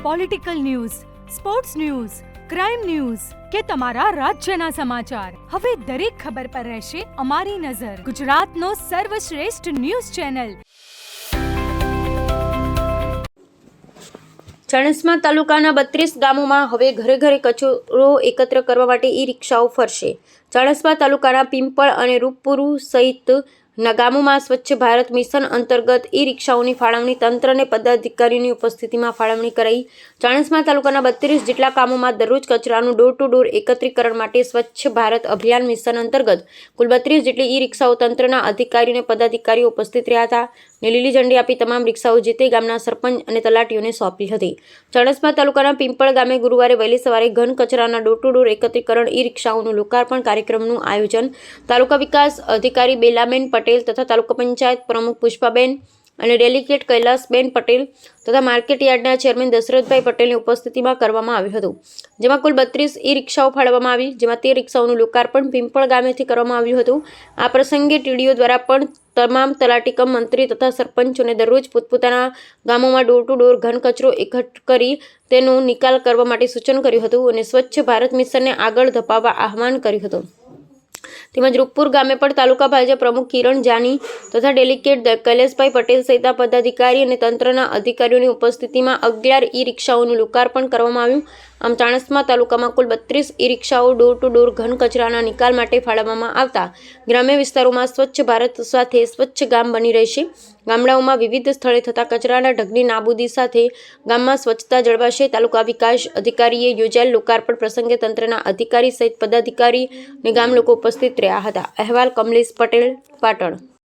Political news, sports news, crime news કે તમારા રાજ્યના સમાચાર, હવે દરેક ખબર પર રહેશે અમારી નજર. ગુજરાતનો સર્વશ્રેષ્ઠ ન્યૂઝ ચેનલ. ચાણસ્મા તાલુકાના 32 ગામોમાં હવે ઘરે ઘરે કચરો એકત્ર કરવા માટે ઈ-રિક્ષાઓ ફરશે. ચાણસ્મા તાલુકાના પિંપળ અને રૂપપુર સહિતના ગામોમાં સ્વચ્છ ભારત મિશન અંતર્ગત ઈ-રિક્ષાઓની ફાળવણી તંત્ર અને પદાધિકારીઓની ઉપસ્થિતિમાં ફાળવણી કરાઈ. ચાણસ્મા તાલુકાના 32 જેટલા ગામોમાં દરરોજ કચરાનું ડોર ટુ ડોર એકત્રીકરણ માટે સ્વચ્છ ભારત અભિયાન મિશન અંતર્ગત કુલ 32 જેટલી ઈ-રિક્ષાઓ તંત્રના અધિકારીઓ અને પદાધિકારીઓ ઉપસ્થિત રહ્યા હતા ને લીલી ઝંડી આપી તમામ રિક્ષાઓ જે તે ગામના સરપંચ અને તલાટીઓને સોંપી હતી. ચાણસ્મા તાલુકાના પિંપળ ગામે ગુરુવારે વહેલી સવારે ઘન કચરાના ડોર ટુ ડોર એકત્રીકરણ ઈ-રિક્ષાઓનું લોકાર્પણ કાર્યક્રમનું આયોજન તાલુકા વિકાસ અધિકારી બેલાબેન પટેલ તથા તાલુકા પંચાયત પ્રમુખ પુષ્પાબેન અને ડેલિગેટ કૈલાસબેન પટેલ તથા માર્કેટ યાર્ડના ચેરમેન દશરથભાઈ પટેલની ઉપસ્થિતિમાં કરવામાં આવ્યું હતું. જેમાં કુલ 32 ઈ-રિક્ષાઓ ફાળવવામાં આવી, જેમાં 13 રિક્ષાઓનું લોકાર્પણ પિંપળ ગામેથી કરવામાં આવ્યું હતું. આ પ્રસંગે ટીડીઓ દ્વારા પણ તમામ તલાટી કમ મંત્રી તથા સરપંચોને દરરોજ પોતપોતાના ગામોમાં ડોર ટુ ડોર ઘન કચરો એકઠ કરી તેનો નિકાલ કરવા માટે સૂચન કર્યું હતું અને સ્વચ્છ ભારત મિશનને આગળ ધપાવવા આહવાન કર્યું હતું. તેમજ રૂપપુર ગામે પણ તાલુકા ભાજપ પ્રમુખ કિરણ જાની તથા ડેલિગેટ કૈલાસભાઈ પટેલ સહિતના પદાધિકારી અને તંત્રના અધિકારીઓની ઉપસ્થિતિમાં 11 ઈ-રિક્ષાઓનું લોકાર્પણ કરવામાં આવ્યું. આમ ચાણસ્મા તાલુકામાં કુલ 32 ઈ-રિક્ષાઓ ડોર ટુ ડોર ઘન કચરાના નિકાલ માટે ફાળવવામાં આવતા ગ્રામ્ય વિસ્તારોમાં સ્વચ્છ ભારત સાથે સ્વચ્છ ગામ બની રહેશે. ગામડાઓમાં વિવિધ સ્થળે થતા કચરાના ઢગની નાબૂદી સાથે ગામમાં સ્વચ્છતા જળવાશે. તાલુકા વિકાસ અધિકારીએ યોજાયેલ લોકાર્પણ પ્રસંગે તંત્રના અધિકારી સહિત પદાધિકારી અને ગામ લોકો ઉપસ્થિત રહ્યા હતા. અહેવાલ કમલેશ પટેલ, પાટણ.